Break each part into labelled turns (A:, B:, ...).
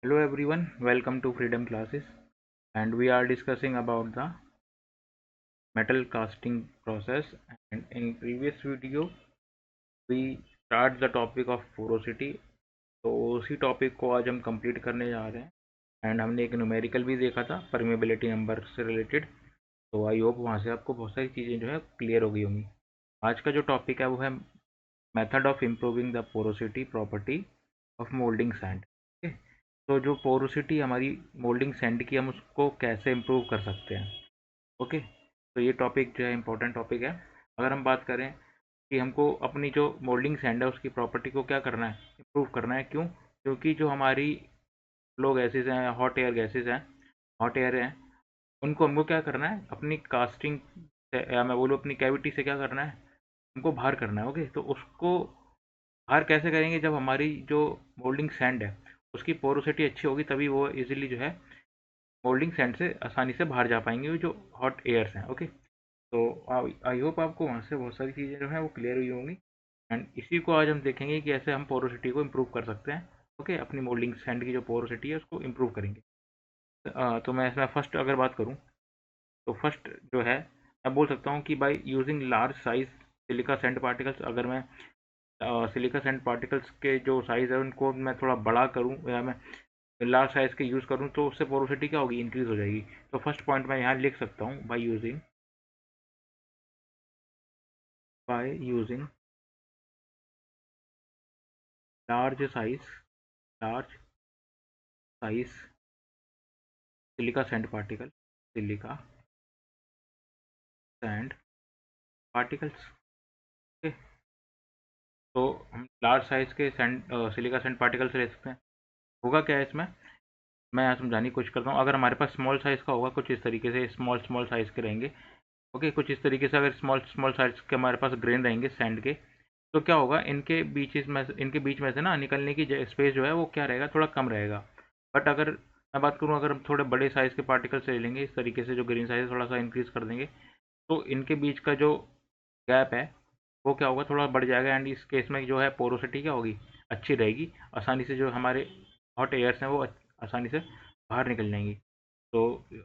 A: Hello everyone, welcome to Freedom Classes, and we are discussing about the metal casting process. And in previous video we start the topic of porosity. तो उसी topic को आज हम complete करने जा रहे हैं एंड हमने एक न्यूमेरिकल भी देखा था परमेबिलिटी नंबर से रिलेटेड। तो आई होप वहाँ से आपको बहुत सारी चीज़ें जो है क्लियर हो गई होंगी। आज का जो टॉपिक है वो है method of improving the porosity property of moulding sand. तो जो पोरोसिटी हमारी मोल्डिंग सैंड की, हम उसको कैसे इम्प्रूव कर सकते हैं। ओके, तो ये टॉपिक जो है इम्पोर्टेंट टॉपिक है। अगर हम बात करें कि हमको अपनी जो मोल्डिंग सैंड है उसकी प्रॉपर्टी को क्या करना है, इम्प्रूव करना है। क्यों? क्योंकि जो हमारी फ्लो गैसेज हैं, हॉट एयर गैसेज हैं, हॉट एयर हैं, उनको हमको क्या करना है, अपनी कास्टिंग से या मैं बोलूँ अपनी कैविटी से क्या करना है, हमको बाहर करना है। ओके, तो उसको बाहर कैसे करेंगे? जब हमारी जो मोल्डिंग सैंड है उसकी पोरोसिटी अच्छी होगी, तभी वो इजीली जो है मोल्डिंग सैंड से आसानी से बाहर जा पाएंगे वो जो हॉट एयर्स हैं। ओके, तो आई होप आपको वहाँ से बहुत सारी चीज़ें जो है वो क्लियर हुई होंगी एंड इसी को आज हम देखेंगे कि ऐसे हम पोरोसिटी को इम्प्रूव कर सकते हैं। ओके, अपनी मोल्डिंग सैंड की जो पोरोसिटी है उसको इम्प्रूव करेंगे। तो मैं इसमें फर्स्ट अगर बात करूँ तो फर्स्ट जो है मैं बोल सकता हूँ कि by using large size silica sand particles. अगर मैं सिलिका सैंड पार्टिकल्स के जो साइज़ है उनको मैं थोड़ा बड़ा करूँ या मैं लार्ज साइज़ के यूज़ करूँ तो उससे पोरोसिटी क्या होगी, इंक्रीज़ हो जाएगी। तो फर्स्ट पॉइंट मैं यहाँ लिख सकता हूँ, by using large size large size silica sand particle, silica sand particles. Okay, तो हम लार्ज साइज के सैंड सिलिका सैंड पार्टिकल्स ले सकते हैं। होगा क्या है इसमें, मैं यहाँ समझाने की कोशिश करता हूँ। अगर हमारे पास स्मॉल साइज़ का होगा, कुछ इस तरीके से स्मॉल स्मॉल साइज़ के रहेंगे। ओके, कुछ इस तरीके से अगर स्मॉल स्मॉल साइज़ के हमारे पास ग्रेन रहेंगे सैंड के, तो क्या होगा, इनके बीच में से ना निकलने की स्पेस जो है वो क्या रहेगा, थोड़ा कम रहेगा। बट अगर मैं बात करूँ, अगर हम थोड़े बड़े साइज़ के पार्टिकल से ले लेंगे इस तरीके से, जो ग्रेन साइज़ थोड़ा सा इंक्रीज़ कर देंगे, तो इनके बीच का जो गैप है वो क्या होगा, थोड़ा बढ़ जाएगा एंड इस केस में जो है पोरोसिटी क्या होगी, अच्छी रहेगी। आसानी से जो हमारे हॉट एयर्स हैं वो आसानी से बाहर निकल जाएंगी। तो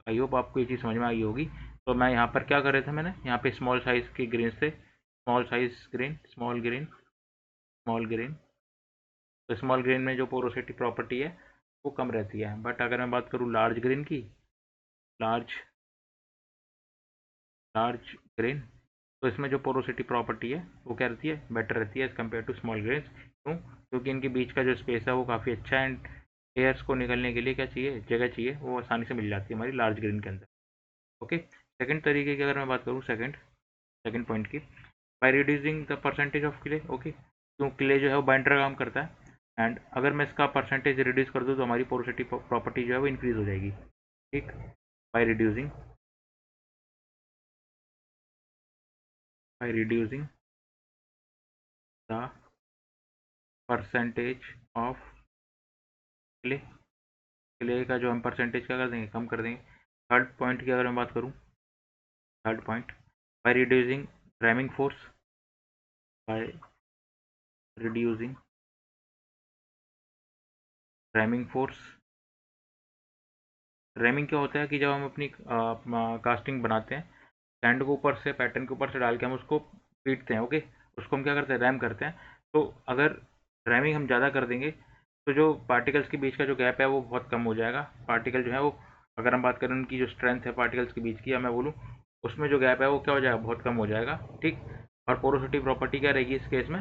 A: आई होप आपको ये चीज़ समझ में आई होगी। तो मैं यहाँ पर क्या कर रहे थे, मैंने यहाँ पे स्मॉल साइज़ की ग्रेन से, small size grain, small grain, तो स्मॉल ग्रेन में जो पोरोसिटी प्रॉपर्टी है वो कम रहती है। बट अगर मैं बात करूँ लार्ज ग्रेन की, लार्ज लार्ज ग्रेन, तो इसमें जो पोरोसिटी प्रॉपर्टी है वो क्या रहती है, बेटर रहती है as compare to small grains. क्यों? क्योंकि इनके बीच का जो स्पेस है वो काफ़ी अच्छा है एंड एयर्स को निकलने के लिए क्या चाहिए, जगह चाहिए, वो आसानी से मिल जाती है हमारी लार्ज ग्रेन के अंदर। ओके, सेकंड तरीके की अगर मैं बात करूँ, सेकंड सेकंड पॉइंट की, by reducing the percentage of clay. Okay, क्यों क्ले जो है वो बाइंडर का काम करता है एंड अगर मैं इसका परसेंटेज रिड्यूस कर दूँ तो हमारी पोरोसिटी प्रॉपर्टी जो है वो इंक्रीज़ हो जाएगी। ठीक, by reducing by reducing the percentage of clay, clay का जो हम परसेंटेज क्या कर देंगे, कम कर देंगे। थर्ड पॉइंट की अगर मैं बात करूँ, third point, by reducing rhyming force, by reducing rhyming force. Rhyming क्या होता है कि जब हम अपनी कास्टिंग बनाते हैं, सैंड को ऊपर से, पैटर्न के ऊपर से डाल के हम उसको पीटते हैं। ओके, उसको हम क्या करते हैं, रैम करते हैं। तो अगर रैमिंग हम ज़्यादा कर देंगे तो जो पार्टिकल्स के बीच का जो गैप है वो बहुत कम हो जाएगा। पार्टिकल जो है वो, अगर हम बात करें उनकी जो स्ट्रेंथ है पार्टिकल्स के बीच की, या मैं बोलूँ उसमें जो गैप है वो क्या हो जाएगा, बहुत कम हो जाएगा। ठीक, और पोरोसिटी प्रॉपर्टी क्या रहेगी इस केस में,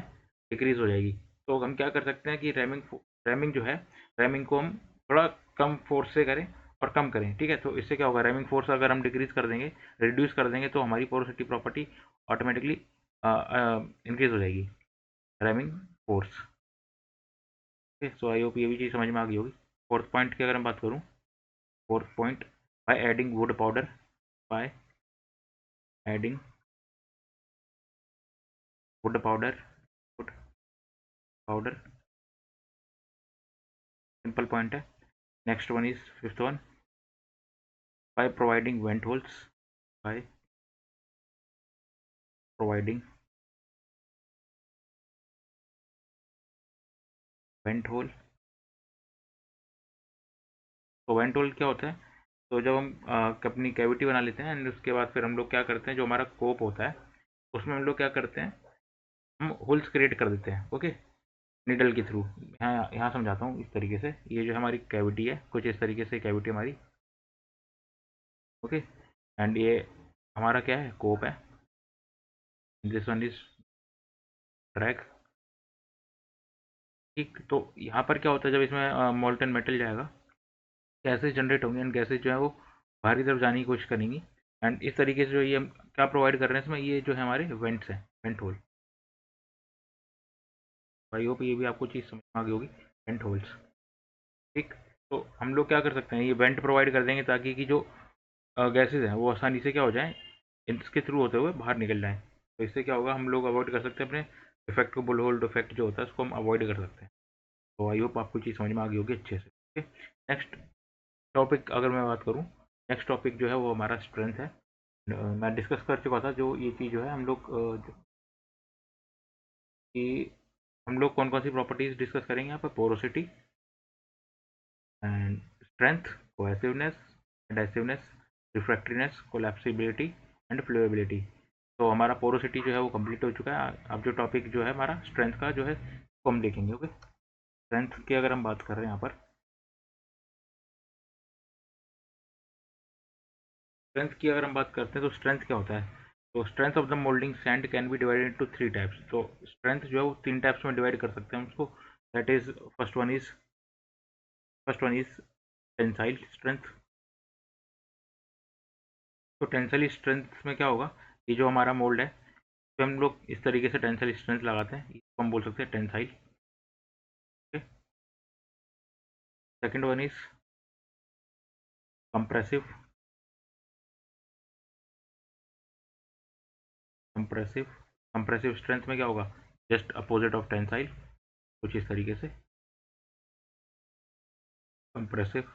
A: डिक्रीज़ हो जाएगी। तो हम क्या कर सकते हैं कि रैमिंग जो है, रैमिंग को हम थोड़ा कम फोर्स से करें और कम करें। ठीक है, तो इससे क्या होगा, रैमिंग फोर्स अगर हम डिक्रीज़ कर देंगे, रिड्यूस कर देंगे, तो हमारी पोरोसिटी प्रॉपर्टी ऑटोमेटिकली इंक्रीज़ हो जाएगी, rhyming force. Okay, so I hope ये भी चीज़ समझ में आ गई होगी। फोर्थ पॉइंट की अगर मैं बात करूँ, fourth point, by adding wood powder, by adding wood powder, wood powder, simple point है। Next one is fifth one, by providing vent holes, by providing vent hole तो वेंट होल क्या होता है, तो जब हम अपनी कैविटी बना लेते हैं एंड उसके बाद फिर हम लोग क्या करते हैं, जो हमारा कोप होता है उसमें हम लोग क्या करते हैं, हम होल्स क्रिएट कर देते हैं। ओके, निडल के थ्रू। यहाँ यहाँ समझाता हूँ इस तरीके से। ये जो हमारी कैविटी है, कुछ इस तरीके से कैविटी हमारी। ओके, एंड ये हमारा क्या है, कोप है। This one is drag. ठीक, तो यहाँ पर क्या होता है, जब इसमें मोल्टन मेटल जाएगा, गैसेज जनरेट होंगे एंड गैसेज जो है वो बाहर की तरफ जाने की कोशिश करेंगी। एंड इस तरीके से जो ये हम क्या प्रोवाइड कर रहे हैं इसमें, ये जो है हमारे वेंट्स हैं, वेंट होल। आई होप ये भी आपको चीज़ समझ में आ गई होगी, वेंट होल्स। ठीक, तो हम लोग क्या कर सकते हैं, ये वेंट प्रोवाइड कर देंगे ताकि कि जो गैसेज हैं वो आसानी से क्या हो जाएँ, इसके थ्रू होते हुए बाहर निकल जाएँ। तो इससे क्या होगा, हम लोग अवॉइड कर सकते हैं अपने इफेक्ट को, बुल होल्ड इफेक्ट जो होता है उसको हम अवॉइड कर सकते हैं। तो आई होप आपको चीज़ समझ में आ गई होगी अच्छे से। ओके, नेक्स्ट टॉपिक अगर मैं बात करूँ, नेक्स्ट टॉपिक जो है वो हमारा स्ट्रेंथ है। मैं डिस्कस कर चुका था जो ये चीज़ जो है हम लोग कि हम लोग कौन कौन सी प्रॉपर्टीज डिस्कस करेंगे यहाँ पर, porosity and strength, cohesiveness, adhesiveness, refractoriness, collapsibility and flowability. तो हमारा पोरोसिटी जो है वो कंप्लीट हो चुका है। अब जो टॉपिक जो है हमारा स्ट्रेंथ का जो है वो हम देखेंगे। ओके, स्ट्रेंथ की अगर हम बात कर रहे हैं यहाँ पर, स्ट्रेंथ की अगर हम बात करते हैं तो स्ट्रेंथ क्या होता है, तो strength of the moulding sand can be divided into 3 types. तो स्ट्रेंथ जो है वो 3 टाइप्स में डिवाइड कर सकते हैं उसको। That is first one is tensile strength. तो टेंसाइल स्ट्रेंथ में क्या होगा, ये जो हमारा मोल्ड है तो हम लोग इस तरीके से टेंसाइल स्ट्रेंथ लगाते हैं, इसको हम बोल सकते हैं tensile. Second one is compressive. Compressive compressive strength में क्या होगा, जस्ट अपोजिट ऑफ टेंसाइल, कुछ इस तरीके से compressive.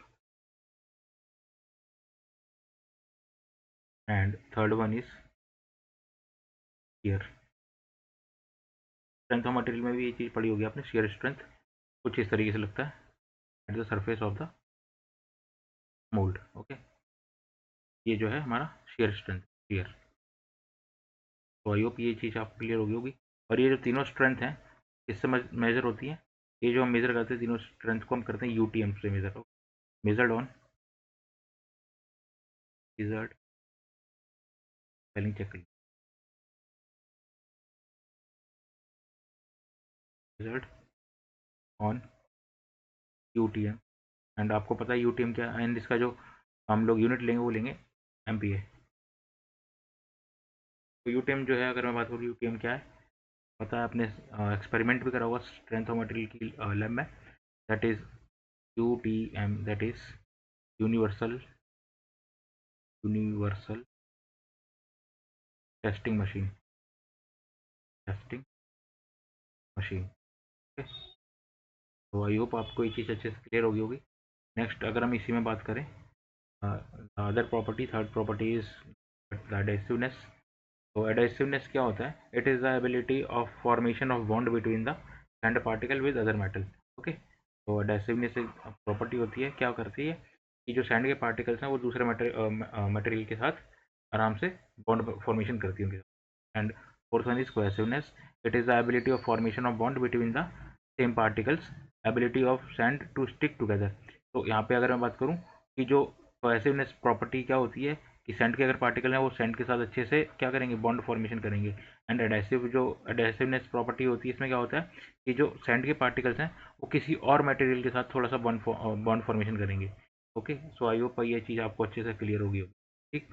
A: And third one is shear. Strength of material में भी ये चीज़ पड़ी होगी आपने, शियर स्ट्रेंथ कुछ इस तरीके से लगता है at the surface of the mould. Okay, ये जो है हमारा शियर स्ट्रेंथ, शियर। तो आई होप ये चीज़ आपको क्लियर होगी। और ये जो तीनों स्ट्रेंथ हैं इससे मेजर होती है, ये जो हम मेजर करते हैं तीनों स्ट्रेंथ को हम करते हैं यूटीएम से measure. Measured on, measured, spelling check करिए, मेजर्ड ऑन यूटीएम। एंड आपको पता है यूटीएम क्या है, एंड इसका जो हम लोग यूनिट लेंगे वो लेंगे एमपीए। तो यूटीएम जो है, अगर मैं बात करूँ यूटीएम क्या है, पता है आपने एक्सपेरिमेंट भी करा होगा स्ट्रेंथ ऑफ मटेरियल की लैब में। That is UTM, that is universal universal testing machine, testing machine. तो आई होप आपको ये चीज़ अच्छे से क्लियर होगी होगी। नेक्स्ट अगर हम इसी में बात करें, other property, third property is the adhesiveness. तो एडेसिवनेस क्या होता है, it is the ability of formation of bond between the sand particle with other metal. Okay, तो एडेसिवनेस एक प्रॉपर्टी होती है, क्या करती है कि जो सैंड के पार्टिकल्स हैं वो दूसरे मटेरियल के साथ आराम से बॉन्ड फॉर्मेशन करती है उनके साथ। And fourth one is cohesiveness, it is the ability of formation of bond between the same particles, ability of sand to stick together. तो यहाँ पे अगर मैं बात करूँ कि जो कोहेसिवनेस प्रॉपर्टी क्या होती है कि सैंड के अगर पार्टिकल हैं वो सैंड के साथ अच्छे से क्या करेंगे, बॉन्ड फॉर्मेशन करेंगे। एंड एडेसिव, जो एडेसिवनेस प्रॉपर्टी होती है इसमें क्या होता है कि जो सैंड के पार्टिकल्स हैं वो किसी और मटेरियल के साथ थोड़ा सा बॉन्ड फॉर्मेशन करेंगे। ओके, सो आई होप ये चीज़ आपको अच्छे से क्लियर होगी। ठीक,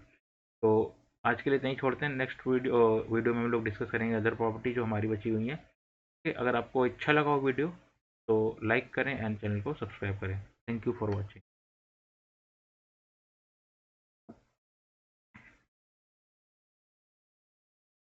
A: तो आज के लिए इतना ही छोड़ते हैं। नेक्स्ट वीडियो में हम लोग डिस्कस करेंगे अदर प्रॉपर्टी जो हमारी बची हुई है। ठीक, अगर आपको अच्छा लगा हो वीडियो तो लाइक करें एंड चैनल को सब्सक्राइब करें। Thank you for watching.